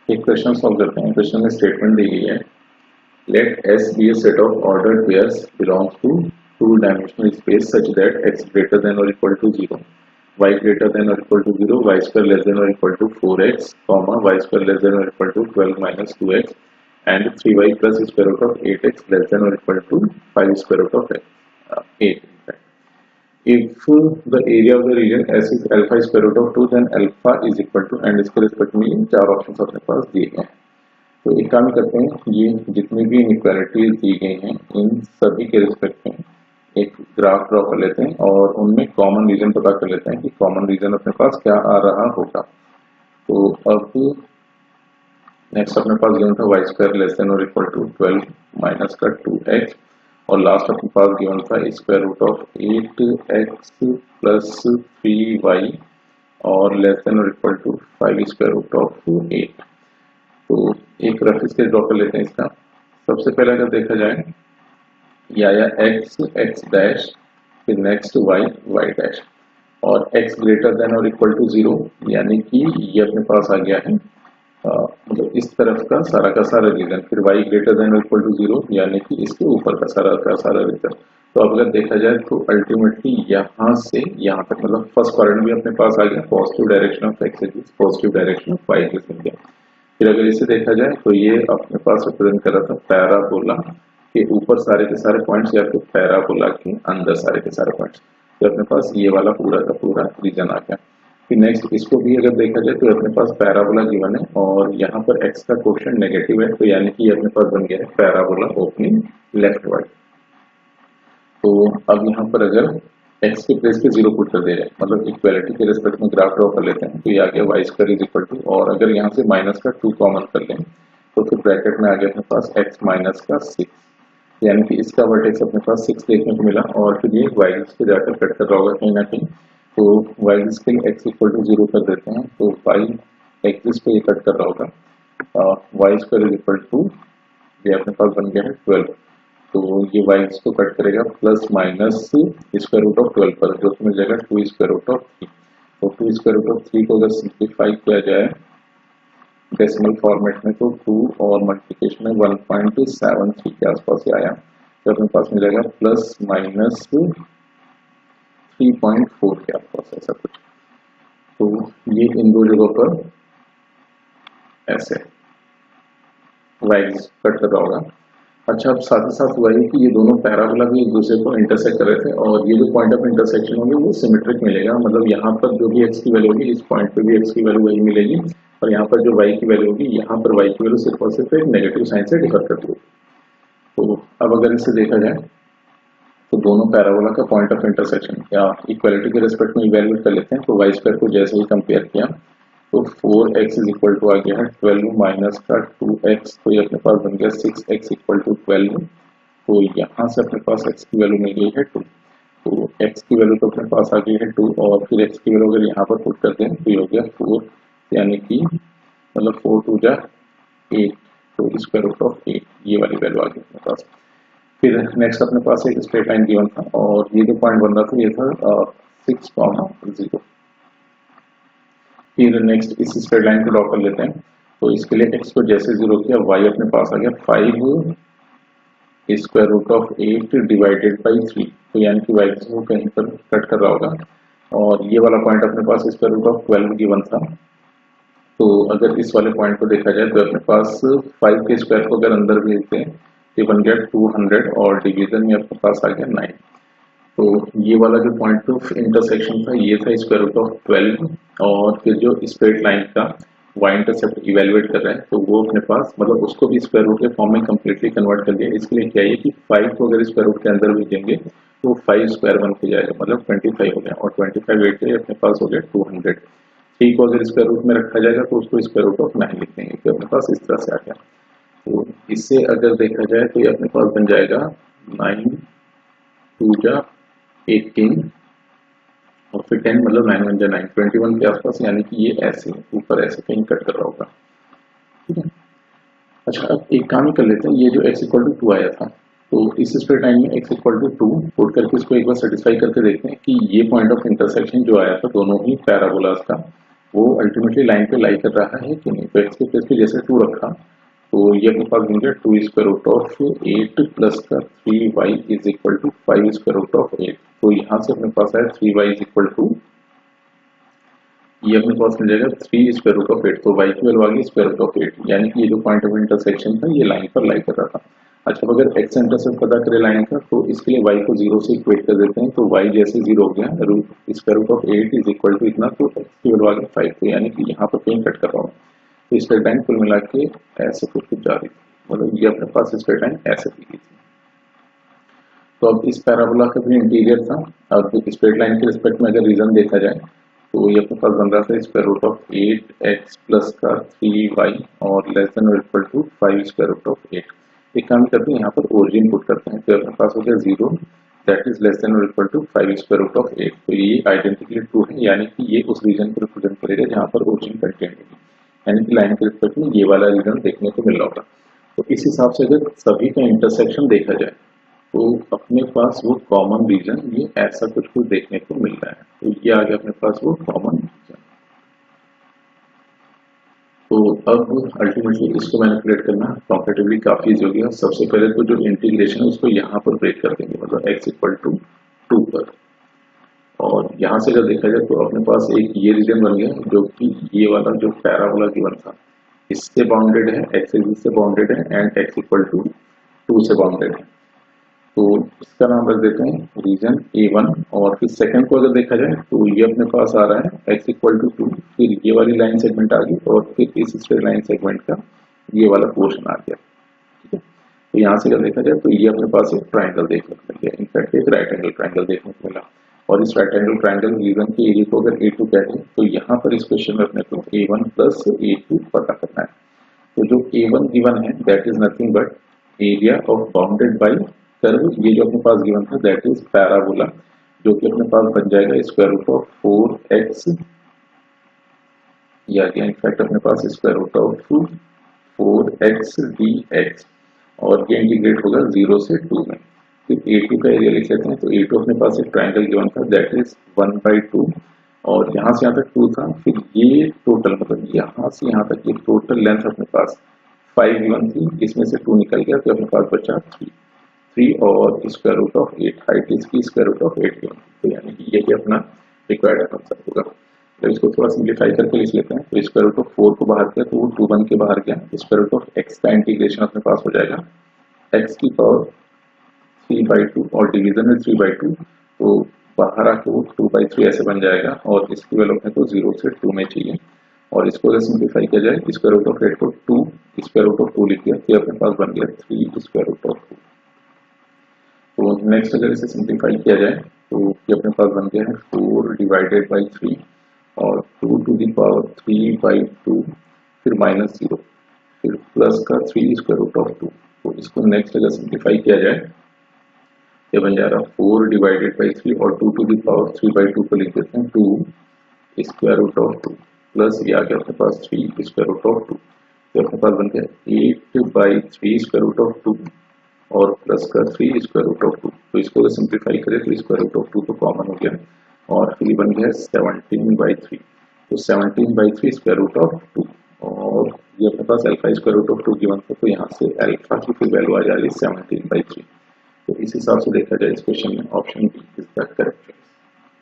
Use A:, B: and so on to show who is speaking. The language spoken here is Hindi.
A: एक क्वेश्चन सॉल्व करते हैं। क्वेश्चन में स्टेटमेंट दी गई है, late S be a set of ordered pairs belongs to two-dimensional space such that x greater than or equal to 0, y greater than or equal to 0, y square less than or equal to 4x, comma y square less than or equal to 12 minus 2x, and 3y plus square root of 8x less than or equal to 5 square root of 8. If the area of the region S is alpha square root of 2, then alpha is equal to, and इसके रिस्पेक्ट में ये चार ऑप्शन अपने पास दिए गए हैं। तो एक काम करते हैं, ये जितनी भी इनइक्वालिटीज दी गई हैं इन सभी के रिस्पेक्ट में एक ग्राफ ड्रॉ कर लेते हैं और उनमें कॉमन रीजन पता कर लेते हैं कि कॉमन रीजन अपने पास क्या आ रहा होगा। तो अब नेक्स्ट अपने पास गिवन था वाई स्क्वायर लेस देन और इक्वल टू 12 माइनस का 2x, और लास्ट अपने पास गिवन था square root of 8x plus 3y और लेस देन और equal to 5 square root of 8। तो एक रफ स्केच ड्रॉ कर लेते हैं इसका। सबसे पहले अगर देखा जाए या x x डैश, फिर नेक्स्ट y y डैश, और x ग्रेटर देन और इक्वल टू 0, यानी कि ये अपने पास आ गया है मतलब इस तरफ का सारा रीजन, फिर y ग्रेटर देन और इक्वल टू 0, यानी कि इसके ऊपर का सारा रीजन। तो अब अगर देखा जाए तो अल्टीमेटली यहाँ से यहाँ तक मतलब फर्स्ट क्वाड्रेंट भी अपने पास आ गया, positive direction of x axis, positive direction of y axis मिल गया। फिर अगर इसे देखा जाए तो ये अपने पास रिप्रेजेंट कर रहा था पैराबोला के ऊपर सारे के सारे पॉइंट्स या फिर पैराबोला के अंदर सारे के सारे पॉइंट्स। तो अपने पास ये वाला पूरा का पूरा रीजन आ गया। फिर नेक्स्ट इसको भी अगर देखा जाए तो अपने पास पैराबोला गिवन है और यहाँ पर x का कोएफिशिएंट नेगेटिव है, तो यानी कि ये अपने पास बन गया है पैराबोला ओपनिंग लेफ्ट वर्ड। तो अब यहाँ पर अगर x के प्लेस पे 0 पुट कर दे रहे हैं, मतलब इक्वालिटी के रिस्पेक्ट में ग्राफ ड्रॉ कर लेते हैं, तो ये आ गया y square is equal to, और अगर यहाँ से माइनस का 2 कॉमन कर लें तो फिर ब्रैकेट में आ गया अपने पास x माइनस का 6, यानी कि इसका वर्टेक्स अपने पास 6 देखने को मिला। और फिर ये y पे जाकर कट कर रहा होगा कहीं ना कहीं, तो y के लिए x इक्वल टू 0 कर देते हैं, तो y एक्सिस पे ये कट कर रहा होगा, y square is equal to ये अपने पास बन गया है 12, तो ये y को कट करेगा plus minus square root of 12 पर, जो कि मिल जाएगा 2 स्क्वायर रूट ऑफ 3। तो 2 स्क्वायर रूट ऑफ 3 को अगर सिंप्लीफाई किया जाए डेसिमल फॉर्मेट में तो 2 और मल्टीप्लिकेशन में 1.73 के आसपास ही आया, तो अपने पास मिलेगा प्लस माइनस 3.4 के आसपास ऐसा कुछ। तो ये इन दो जगहों पर ऐसे वाइज कट कर रहा होगा। अच्छा, अब साथ ही साथ हुआ है कि ये दोनों पैराबोला भी एक दूसरे को इंटरसेक्ट कर रहे थे और ये जो पॉइंट ऑफ इंटरसेक्शन होंगे वो सिमेट्रिक मिलेगा, मतलब यहाँ पर जो भी x की वैल्यू होगी इस पॉइंट पे भी x की वैल्यू वही मिलेगी, और यहाँ पर जो y की वैल्यू होगी यहाँ पर y की वैल्यू सिर्फ और सिर्फ एक नेगेटिव साइन से डिफर करती होगी। तो अब अगर इसे देखा जाए तो दोनों पैराबोला का पॉइंट ऑफ इंटरसेक्शन या इक्वालिटी के रिस्पेक्ट में इवैल्यूएट कर लेते हैं। तो वाई स्क्वायर को जैसे ही कंपेयर किया तो 4x इज इक्वल टू आ गया है 12 माइनस का 2x, तो ये अपने पास बन गया 6x इक्वल टू 12। तो यहाँ से अपने पास x की वैल्यू मिल गई है 2, तो x की वैल्यू तो अपने पास आ गई है 2, और फिर x की वैल्यू अगर यहाँ पर पुट करते हैं तो ये हो गया 4, यानी कि मतलब 4 2 जा 8, तो स्क्वायर रूट ऑफ 8 ये वाली वैल्यू आ गई अपने पास। फिर नेक्स्ट अपने पास एक स्ट्रेट लाइन गिवन था और ये जो पॉइंट बन रहा था ये था 6,0। फिर नेक्स्ट इस स्ट्रेट लाइन को ड्रॉ कर लेते हैं। तो इसके लिए x को जैसे 0 किया y अपने पास आ गया 5 square root of 8 divided by 3, तो यानी कि y को कहीं पर कट कर रहा होगा, और ये वाला पॉइंट अपने पास स्क्वायर रूट ऑफ 12 गिवन था। तो अगर इस वाले पॉइंट को देखा जाए तो अपने पास 5 के स्क्वायर को अगर अंदर भेजते हैं तो बन गया 200 और डिवीजन में अपने पास आ गया 9। तो ये वाला जो पॉइंट ऑफ इंटरसेक्शन था ये था स्क्वायर रूट ऑफ 12, और फिर जो स्ट्रेट लाइन का y इंटरसेप्ट इवेलुएट कर रहे हैं तो वो अपने पास मतलब उसको भी स्क्वायर रूट के फॉर्म में कम्प्लीटली कन्वर्ट कर दिया। इसके लिए क्या है कि 5 को अगर स्क्वायर रूट के अंदर भेजेंगे तो 5 स्क्वायर बन के जाएगा, मतलब 25 हो गया, और 25 8 के अपने पास हो गया 200। 3 को अगर स्क्वायर रूट में रखा जाएगा तो उसको स्क्वायर रूट ऑफ 9 लिख देंगे, तो अपने पास इस तरह से आ गया। तो इससे अगर देखा जाए तो ये अपने पास बन जाएगा 9 2 जा 18 और फिर 10, मतलब 9 1 जा 9, 21 के आसपास, यानी कि ये ऐसे ऊपर ऐसे कहीं कट कर रहा होगा। ठीक है, अच्छा अब एक काम ही कर लेते हैं, ये जो x इक्वल टू 2 आया था तो इस स्ट्रेट लाइन में x इक्वल टू 2 पुट करके इसको एक बार सेटिस्फाई करके देखते हैं कि ये पॉइंट ऑफ इंटरसेक्शन जो आया था दोनों ही पैराबोलास का वो अल्टीमेटली लाइन पे लाई कर रहा है कि नहीं। तो एक्स के प्लेस पे जैसे 2 रखा तो ये अपने पास बन गया 2 स्क्वायर रूट ऑफ 8 प्लस का 3y is equal to 5 square root of 8। तो यहाँ से अपने पास आया 3y इज इक्वल टू, ये अपने पास मिल जाएगा 3 स्क्वायर रूट ऑफ 8। तो y की वैल्यू आ गई स्क्वायर रूट ऑफ 8, यानी कि ये जो पॉइंट ऑफ इंटरसेक्शन था ये लाइन पर लाई कर रहा था। अच्छा, अगर x इंटरसेप्ट पता करें लाइन का तो इसके लिए y को 0 से इक्वेट कर देते हैं। तो y जैसे 0 हो गया, root square root of 8 is equal to इतना, तो x की वैल्यू आ गई 5। तो यानी कि यहाँ पर कहीं कट कर रहा हूँ, तो स्ट्रेट लाइन कुल मिला के ऐसे कुछ जा रही थी, मतलब ये अपने पास स्ट्रेट लाइन ऐसे दी गई थी। तो अब इस पैराबोला का भी इंटीरियर था, और स्ट्रेट लाइन के रिस्पेक्ट में अगर रीजन देखा जाए तो ये अपने पास बन रहा था square root of 8x plus का 3y और लेस देन और equal to 5 square root of 8। एक काम करते हैं, यहाँ पर ओरिजिन पुट करते हैं, तो अपने पास हो गया 0 दैट इज लेस देन और equal to 5 square root of 8। तो ये आइडेंटिकली ट्रू है, यानी कि ये उस रीजन को रिप्रेजेंट करेगा जहाँ पर ओरिजिन कंटेंट होगी, यानी कि लाइन के रिस्पेक्ट में ये वाला रीजन देखने को मिल रहा होगा। तो इस हिसाब से अगर सभी का इंटरसेक्शन देखा जाए तो अपने पास वो कॉमन रीजन ये ऐसा कुछ देखने को मिल रहा है। तो ये आ गया अपने पास वो कॉमन रीजन। तो अब अल्टीमेटली इसको मैनिपुलेट करना कॉम्पेटिबली काफी इजी हो गया। सबसे पहले तो जो इंटीग्रेशन है उसको यहाँ पर ब्रेक कर देंगे, मतलब x इक्वल टू 2 पर, और यहाँ से अगर देखा जाए तो अपने पास एक ये रीजन बन गया जो कि ये वाला जो पैराबोला गिवन था इससे बाउंडेड है, x एक्सिस से बाउंडेड है, एंड x इक्वल टू 2 से बाउंडेड है। तो इसका नाम रख देते हैं रीजन A1। और फिर सेकंड को अगर देखा जाए तो ये अपने पास आ रहा है x इक्वल टू 2, फिर ये वाली लाइन सेगमेंट आ गई और फिर इस स्ट्रेट लाइन सेगमेंट का ये वाला पोर्शन आ गया। ठीक है, तो यहाँ से अगर देखा जाए तो ये अपने पास एक ट्राइंगल देखने को मिल गया, इनफैक्ट एक राइट एंगल ट्राइंगल देखने को मिला। और इस राइट एंगल ट्राइंगल रीजन के एरिया को अगर A2 कहते हैं तो यहाँ पर इस क्वेश्चन में अपने को A1 प्लस A2 पता करना है। तो जो A1 गिवन है that is nothing but area of bounded by curve, ये जो अपने पास गिवन था दैट इज पैराबोला, जो कि अपने पास बन जाएगा स्क्वायर रूट ऑफ 4x, या इनफैक्ट अपने पास square root of 4x dx, और ये इंटीग्रेट होगा 0 से 2 में। फिर A2 का एरिया लिख लेते हैं। तो A2 अपने पास एक ट्राइंगल गिवन था दैट इज 1/2, और यहाँ से यहाँ तक 2 था। फिर ये टोटल मतलब यहाँ से यहाँ तक ये टोटल लेंथ अपने पास 5 गिवन थी, इसमें से 2 निकल गया तो अपने पास बचा 3 और स्क्वायर रूट ऑफ 8, हाइट इसकी स्क्वायर रूट ऑफ 8 गिवन। तो यानी कि ये अपना रिक्वायर्ड आंसर होगा। तो इसको थोड़ा सिंप्लीफाई करके लिख लेते हैं। तो स्क्वायर रूट ऑफ 4 को बाहर किया तो वो 2 बन के बाहर गया। स्क्वायर रूट ऑफ x का इंटीग्रेशन अपने पास हो जाएगा x की पावर 3/2 और डिवीजन में 3/2, तो बाहर आके वो 2/3 ऐसे बन जाएगा, और इसकी वैल्यू अपने को 0 से 2 में चाहिए। और इसको अगर सिंप्लीफाई किया जाए स्क्वायर रूट ऑफ 8 को 2 स्क्वायर रूट ऑफ 2 लिख दिया तो अपने पास बन गया 3 स्क्वायर रूट ऑफ 2। तो नेक्स्ट अगर इसे सिंप्लीफाई किया जाए तो ये अपने पास बन गया है 4 डिवाइडेड बाई 3 और 2 टू दी पावर 3/2, फिर -0, फिर प्लस का 3 स्क्वायर रूट ऑफ 2। तो इसको नेक्स्ट अगर सिंप्लीफाई किया जाए ये बन जा रहा 4 डिवाइडेड बाई 3 और 2 टू दी पावर 3/2 को लिख देते हैं 2 स्क्वायर रूट ऑफ 2, प्लस ये आ गया अपने पास 3 स्क्वायर रूट ऑफ 2। तो अपने पास बन गया 8/3 स्क्वायर रूट ऑफ 2 और प्लस का 3 स्क्वायर रूट ऑफ 2। तो इसको सिंप्लीफाई करें तो स्क्वायर रूट ऑफ 2 तो कॉमन हो गया, और फिर बन गया 17/3। तो 17/3 स्क्वायर रूट ऑफ 2, और ये अपने पास alpha square root of 2 given था, तो यहाँ से अल्फा की फिर वैल्यू आ जा रही है 17/3। तो इस हिसाब से देखा जाए इस क्वेश्चन में option B is the correct.